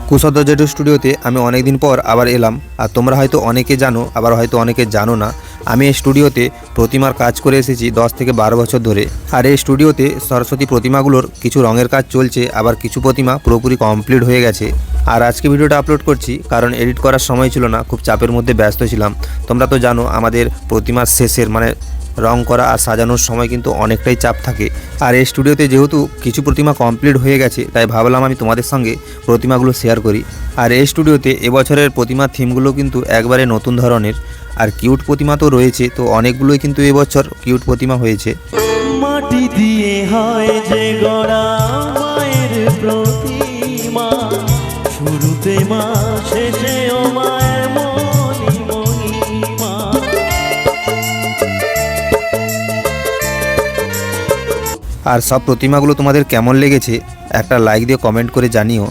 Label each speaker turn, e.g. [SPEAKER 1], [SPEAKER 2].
[SPEAKER 1] কুশধ্বজ স্টুডিওতে আমি অনেক দিন পর আবার এলাম। আর তোমরা হয়তো অনেকে জানো, আবার হয়তো অনেকে জানো না, আমি এই স্টুডিওতে প্রতিমার কাজ করে এসেছি 10 থেকে 12 বছর ধরে। আর এই স্টুডিওতে সরস্বতী প্রতিমাগুলোর কিছু রঙের কাজ চলছে, আবার কিছু প্রতিমা পুরোপুরি কমপ্লিট হয়ে গেছে। আর আজকে ভিডিওটা আপলোড করছি কারণ এডিট করার সময় ছিল না, খুব চাপের মধ্যে ব্যস্ত ছিলাম। তোমরা তো জানো আমাদের প্রতিমার শেষের মানে রং করা আর সাজানোর সময় কিন্তু অনেকটাই চাপ থাকে। আর এই স্টুডিওতে যেহেতু কিছু প্রতিমা কমপ্লিট হয়ে গেছে, তাই ভাবলাম আমি তোমাদের সঙ্গে প্রতিমাগুলো শেয়ার করি। আর এই স্টুডিওতে এবছরের প্রতিমার থিমগুলো কিন্তু একবারে নতুন ধরনের। আর কিউট প্রতিমা তো রয়েছে, তো অনেকগুলোই কিন্তু এবছর কিউট প্রতিমা হয়েছে।
[SPEAKER 2] মাটি দিয়ে হয় যে গড়া মায়ের প্রতিমা, শুরুতে মা শেষেও মায়ের মহিমা।
[SPEAKER 1] আর সব প্রতিমাগুলো তোমাদের কেমন লেগেছে একটা লাইক দিয়ে কমেন্ট করে জানিও।